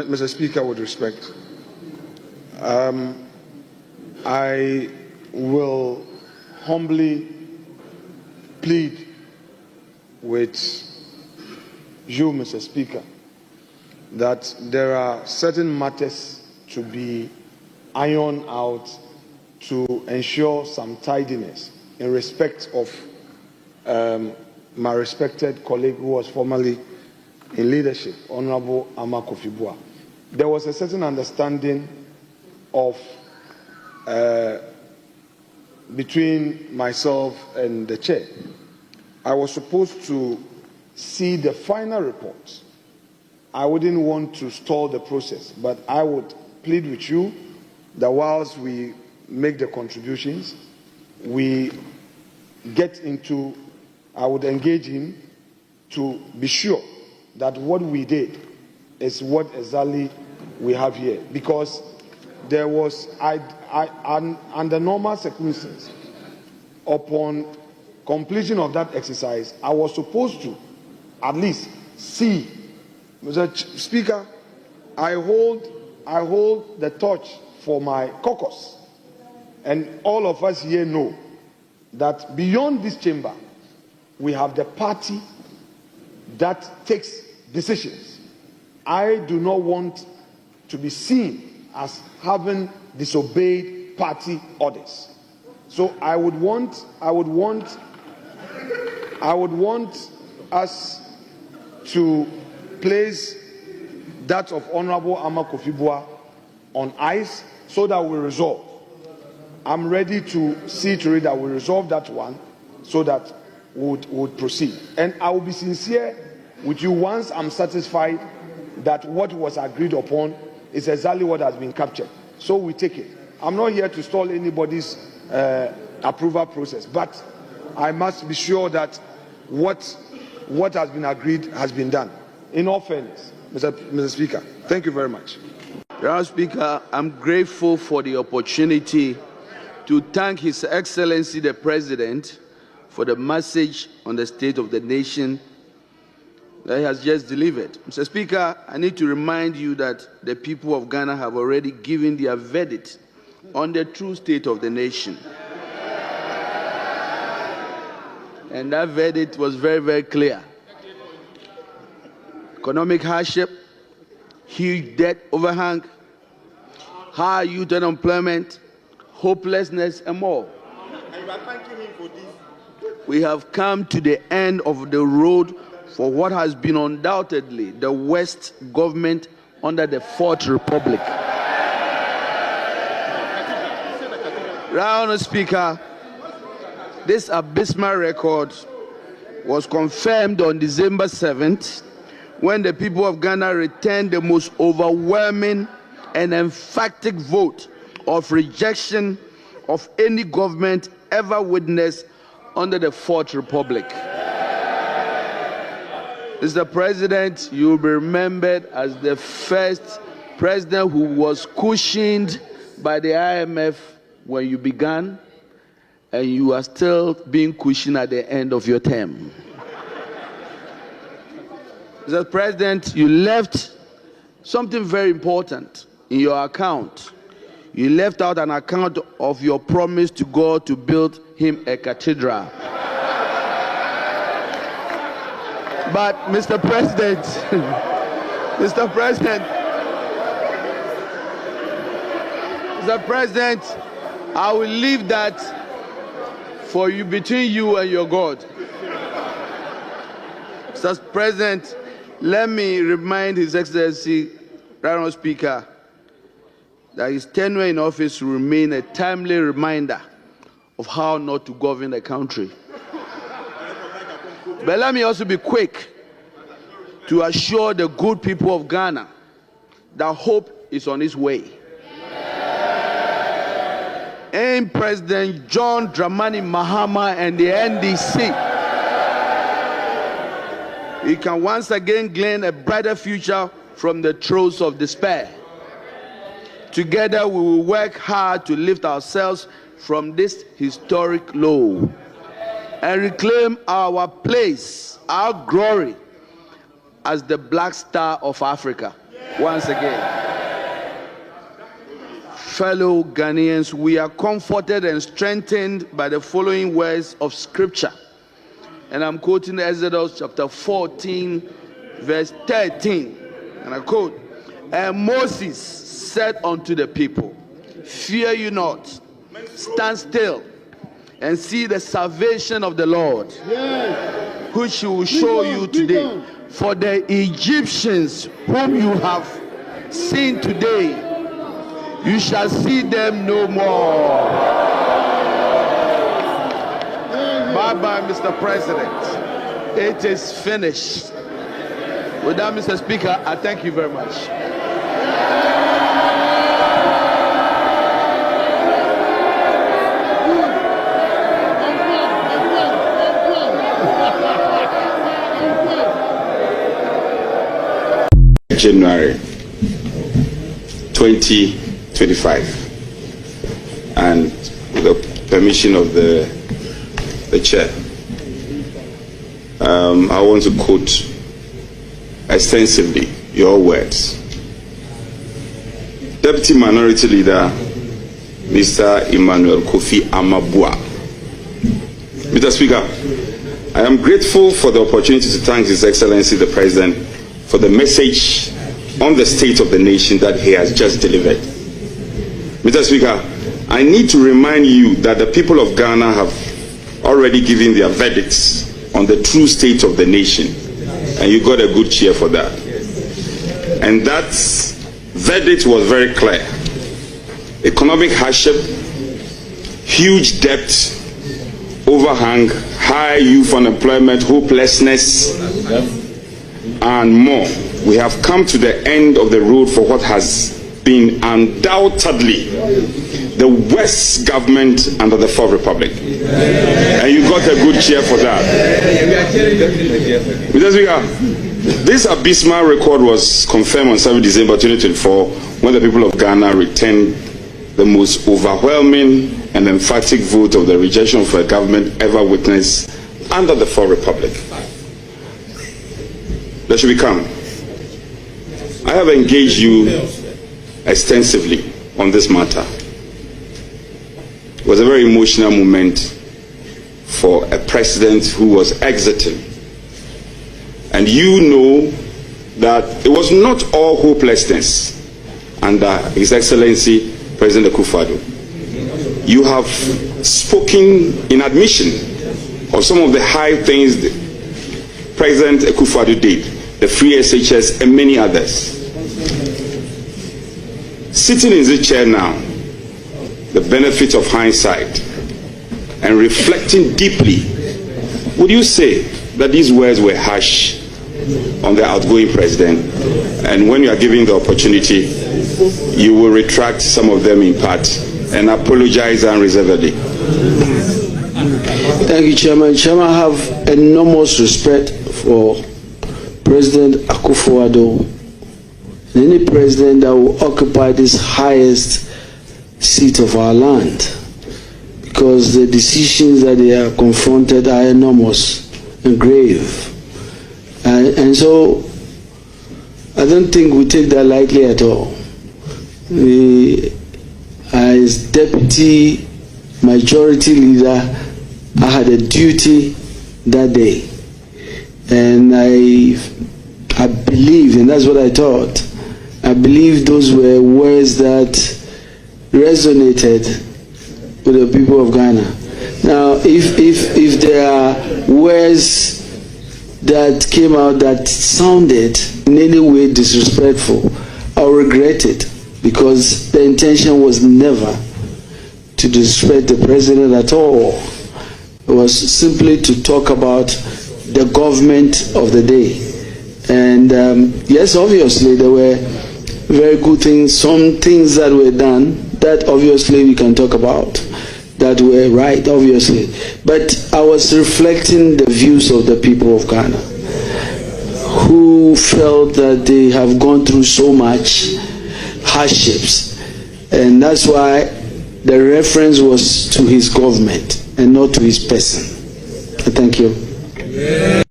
Mr. Speaker, with respect, I will humbly plead with you, Mr. Speaker, that there are certain matters to be ironed out to ensure some tidiness in respect of my respected colleague who was formerly in leadership, Honorable Armah Kofi Buah. There was a certain understanding of between myself and the chair. I was supposed to see the final report. I wouldn't want to stall the process, but I would plead with you that whilst we make the contributions, we get into, I would engage him to be sure that what we did is what exactly we have here. Because there was, under normal circumstances, upon completion of that exercise, I was supposed to at least see. Mr. Speaker, I hold the torch for my caucus, and all of us here know that beyond this chamber, we have the party that takes decisions. I do not want to be seen as having disobeyed party orders. So I would want us to place that of Honorable Armah Kofi Buah on ice so that we resolve. I'm ready to see to it that we resolve that one so that we would proceed. And I will be sincere with you once I'm satisfied that what was agreed upon is exactly what has been captured. So we take it. I'm not here to stall anybody's approval process, but I must be sure that what has been agreed has been done. In all fairness, Mr. Speaker, thank you very much. Mr. Speaker, I'm grateful for the opportunity to thank His Excellency the President for the message on the state of the nation that he has just delivered. Mr. Speaker, I need to remind you that the people of Ghana have already given their verdict on the true state of the nation. And that verdict was very, very clear. Economic hardship, huge debt overhang, high youth unemployment, hopelessness, and more. And we are thanking him for this. We have come to the end of the road for what has been undoubtedly the worst government under the Fourth Republic. Mr. Speaker, this abysmal record was confirmed on December 7th when the people of Ghana returned the most overwhelming and emphatic vote of rejection of any government ever witnessed under the Fourth Republic. Mr. President, you will be remembered as the first president who was cushioned by the IMF when you began, and you are still being cushioned at the end of your term. Mr. President, you left something very important in your account. You left out an account of your promise to God to build him a cathedral. But, Mr. President, Mr. President, I will leave that for you, between you and your God. Mr. President, let me remind His Excellency, Mr. Speaker, that his tenure in office will remain a timely reminder of how not to govern the country. But let me also be quick to assure the good people of Ghana that hope is on its way. And President John Dramani Mahama and the NDC, we can once again glean a brighter future from the throes of despair. Together we will work hard to lift ourselves from this historic low and reclaim our place, our glory as the Black Star of Africa. Once again, fellow Ghanaians, we are comforted and strengthened by the following words of scripture. And I'm quoting Exodus chapter 14, verse 13. And I quote, "And Moses said unto the people, Fear you not, stand still, and see the salvation of the Lord, which he will show you today. For the Egyptians whom you have seen today, you shall see them no more." Bye-bye, Mr. President. It is finished. With that, Mr. Speaker, I thank you very much. January 2025, and with the permission of the chair, I want to quote extensively your words. Deputy Minority Leader Mr. Armah Kofi Buah. Mr. Speaker, I am grateful for the opportunity to thank His Excellency the President for the message on the state of the nation that he has just delivered. Mr. Speaker, I need to remind you that the people of Ghana have already given their verdicts on the true state of the nation, and you got a good cheer for that. And that verdict was very clear. Economic hardship, huge debt, overhang, high youth unemployment, hopelessness, and more. We have come to the end of the road for what has been undoubtedly the worst government under the Fourth Republic. And you got a good cheer for that. Mr. Speaker, this abysmal record was confirmed on 7 December 2024 when the people of Ghana returned the most overwhelming and emphatic vote of the rejection of a government ever witnessed under the Fourth Republic. There should be calm. I have engaged you extensively on this matter. It was a very emotional moment for a president who was exiting. And you know that it was not all hopelessness under His Excellency President Akufo-Addo. You have spoken in admission of some of the high things that President Akufo-Addo did, the free SHS and many others. Sitting in this chair now, the benefit of hindsight and reflecting deeply, would you say that these words were harsh on the outgoing president, and when you are given the opportunity, you will retract some of them in part and apologize unreservedly? Thank you, Chairman. Chairman, I have enormous respect for President Akufo-Addo, any president that will occupy this highest seat of our land, because the decisions that they are confronted are enormous and grave. And so I don't think we take that lightly at all. As deputy majority leader, I had a duty that day. And I believe, and that's what I thought, I believe those were words that resonated with the people of Ghana. Now, if there are words that came out that sounded in any way disrespectful, I'll regret it, because the intention was never to disrespect the president at all. It was simply to talk about the government of the day. And yes, obviously there were very good things, some things that were done that obviously we can talk about, that were right, obviously. But I was reflecting the views of the people of Ghana, who felt that they have gone through so much hardships. And that's why the reference was to his government and not to his person. Thank you.